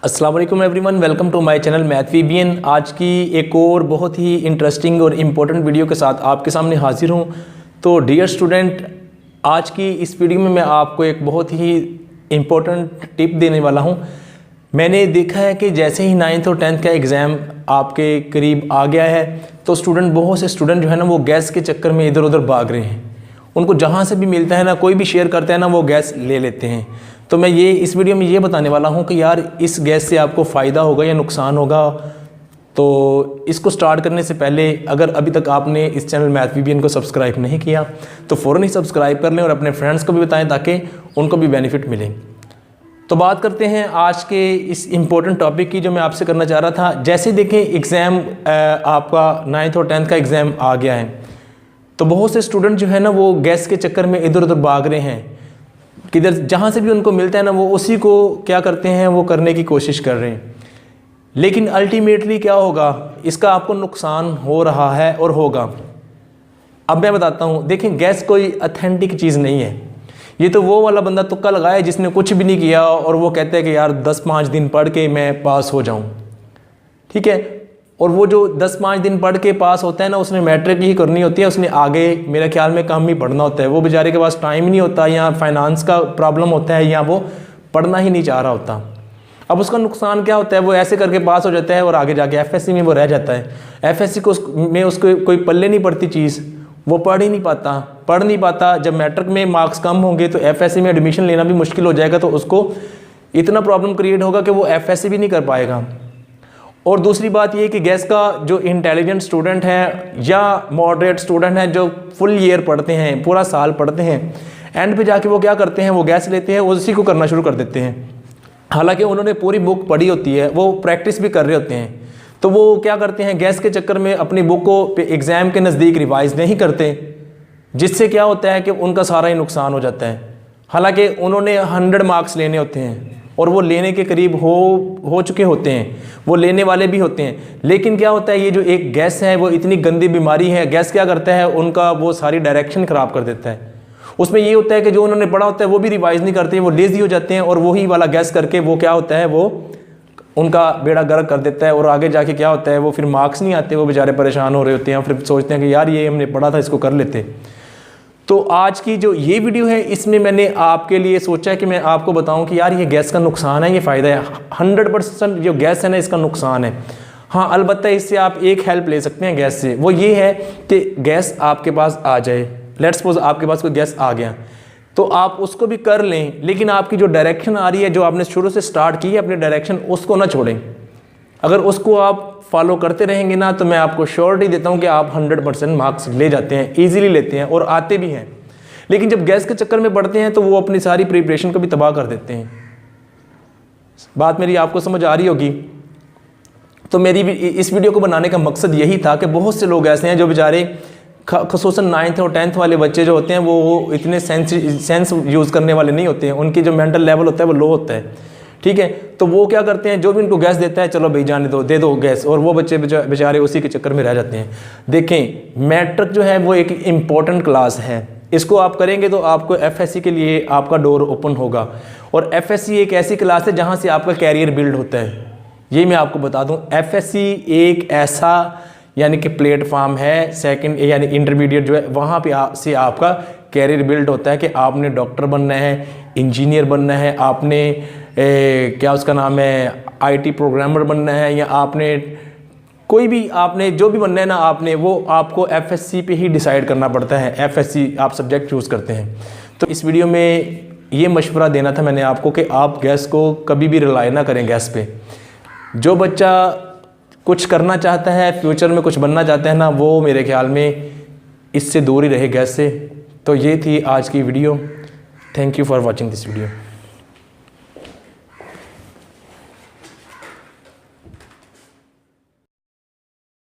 अस्सलाम वालेकुम everyone, welcome to my channel math VBN. आज की एक और बहुत ही इंटरेस्टिंग और इम्पोर्टेंट वीडियो के साथ आपके सामने हाजिर हूँ। तो डियर स्टूडेंट, आज की इस वीडियो में मैं आपको एक बहुत ही इम्पोर्टेंट टिप देने वाला हूँ। मैंने देखा है कि जैसे ही 9th और 10th का एग्ज़ाम आपके करीब आ गया है तो बहुत से स्टूडेंट जो है ना वो गैस के चक्कर में इधर उधर भाग रहे हैं। उनको जहाँ से भी मिलता है ना, कोई भी शेयर करता है ना, वो गैस ले लेते हैं। तो मैं इस वीडियो में ये बताने वाला हूँ कि यार इस गैस से आपको फ़ायदा होगा या नुकसान होगा। तो इसको स्टार्ट करने से पहले अगर अभी तक आपने इस चैनल मैथ वीबीएन को सब्सक्राइब नहीं किया तो फ़ौरन ही सब्सक्राइब कर लें और अपने फ्रेंड्स को भी बताएं ताकि उनको भी बेनिफिट मिले। तो बात करते हैं आज के इस इम्पोर्टेंट टॉपिक की जो मैं आपसे करना चाह रहा था। जैसे देखें एग्ज़ाम आपका 9th और 10th का एग्ज़ाम आ गया है तो बहुत से स्टूडेंट जो है ना वो गैस के चक्कर में इधर उधर भाग रहे हैं। किधर जहाँ से भी उनको मिलता है ना वो उसी को क्या करते हैं, वो करने की कोशिश कर रहे हैं। लेकिन अल्टीमेटली क्या होगा, इसका आपको नुकसान हो रहा है और होगा। अब मैं बताता हूँ। देखें, गैस कोई ऑथेंटिक चीज़ नहीं है। ये तो वो वाला बंदा तुक्का लगाया जिसने कुछ भी नहीं किया और वो कहते हैं कि यार 10-5 दिन पढ़ के मैं पास हो जाऊँ, ठीक है। और वो जो 10-5 दिन पढ़ के पास होता है ना, उसने मैट्रिक ही करनी होती है, उसने आगे मेरे ख्याल में कम ही पढ़ना होता है। वो बेचारे के पास टाइम ही नहीं होता, या फाइनेंस का प्रॉब्लम होता है, या वो पढ़ना ही नहीं चाह रहा होता। अब उसका नुकसान क्या होता है, वो ऐसे करके पास हो जाता है और आगे जाके एफएससी में वो रह जाता है। एफएससी में उसको कोई पल्ले नहीं पड़ती चीज़, वो पढ़ नहीं पाता। जब मैट्रिक में मार्क्स कम होंगे तो एफएससी में एडमिशन लेना भी मुश्किल हो जाएगा। तो उसको इतना प्रॉब्लम क्रिएट होगा कि वो एफएससी भी नहीं कर पाएगा। और दूसरी बात ये कि गैस का जो इंटेलिजेंट स्टूडेंट है या मॉडरेट स्टूडेंट है जो फुल ईयर पढ़ते हैं, पूरा साल पढ़ते हैं, एंड पे जाके वो क्या करते हैं, वो गैस लेते हैं, उसी को करना शुरू कर देते हैं। हालांकि उन्होंने पूरी बुक पढ़ी होती है, वो प्रैक्टिस भी कर रहे होते हैं। तो वो क्या करते हैं, गैस के चक्कर में अपनी बुक को एग्ज़ाम के नज़दीक रिवाइज़ नहीं करते, जिससे क्या होता है कि उनका सारा ही नुकसान हो जाता है। हालांकि उन्होंने 100 मार्क्स लेने होते हैं और वो लेने के करीब हो चुके होते हैं, वो लेने वाले भी होते हैं। लेकिन क्या होता है, ये जो एक गैस है वो इतनी गंदी बीमारी है। गैस क्या करता है, उनका वो सारी डायरेक्शन ख़राब कर देता है। उसमें ये होता है कि जो उन्होंने पढ़ा होता है वो भी रिवाइज़ नहीं करते, वो लेज़ी हो जाते हैं और वही वाला गैस करके वो क्या होता है, वो उनका बेड़ा गर्क कर देता है। और आगे जाके क्या होता है, वो फिर मार्क्स नहीं आते, वो बेचारे परेशान हो रहे होते हैं। फिर सोचते हैं कि यार ये हमने पढ़ा था, इसको कर लेते। तो आज की जो ये वीडियो है इसमें मैंने आपके लिए सोचा है कि मैं आपको बताऊं कि यार ये गैस का नुकसान है, ये फ़ायदा है। 100% जो गैस है ना इसका नुकसान है। हाँ, अलबत्ता इससे आप एक हेल्प ले सकते हैं गैस से, वो ये है कि गैस आपके पास आ जाए। लेट्स सपोज आपके पास कोई गैस आ गया तो आप उसको भी कर लें, लेकिन आपकी जो डायरेक्शन आ रही है, जो आपने शुरू से स्टार्ट की है अपनी डायरेक्शन, उसको ना छोड़ें। अगर उसको आप फॉलो करते रहेंगे ना तो मैं आपको श्योरिटी देता हूं कि आप 100% मार्क्स ले जाते हैं, इजीली लेते हैं और आते भी हैं। लेकिन जब गैस के चक्कर में पढ़ते हैं तो वो अपनी सारी प्रिपरेशन को भी तबाह कर देते हैं। बात मेरी आपको समझ आ रही होगी। तो मेरी भी इस वीडियो को बनाने का मकसद यही था कि बहुत से लोग ऐसे हैं जो बेचारे ख़ुसूसन 9th और 10th वाले बच्चे जो होते हैं वो इतने सेंस यूज़ करने वाले नहीं होते हैं। उनकी जो मेंटल लेवल होता है वो लो होता है, ठीक है। तो वो क्या करते हैं, जो भी उनको गैस देता है, चलो भाई जाने दो, दे दो गैस, और वो बच्चे बेचारे उसी के चक्कर में रह जाते हैं। देखें, मैट्रिक जो है वो एक इम्पॉर्टेंट क्लास है। इसको आप करेंगे तो आपको एफएससी के लिए आपका डोर ओपन होगा। और एफएससी एक ऐसी क्लास है जहाँ से आपका कैरियर बिल्ड होता है। ये मैं आपको बता दूँ, एफएससी एक ऐसा यानी कि प्लेटफार्म है, सेकंड यानी इंटरमीडिएट जो है, वहाँ पे से आपका कैरियर बिल्ड होता है कि आपने डॉक्टर बनना है, इंजीनियर बनना है, आपने क्या उसका नाम है आईटी प्रोग्रामर बनना है, या आपने कोई भी आपने जो भी बनना है ना, आपने वो आपको एफएससी पे ही डिसाइड करना पड़ता है। एफएससी आप सब्जेक्ट चूज़ करते हैं। तो इस वीडियो में ये मशवरा देना था मैंने आपको कि आप गैस को कभी भी रिलाई ना करें गैस पे। जो बच्चा कुछ करना चाहता है, फ्यूचर में कुछ बनना चाहता है ना, वो मेरे ख्याल में इससे दूर ही रहे गैस से। तो ये थी आज की video. Thank you for watching this video.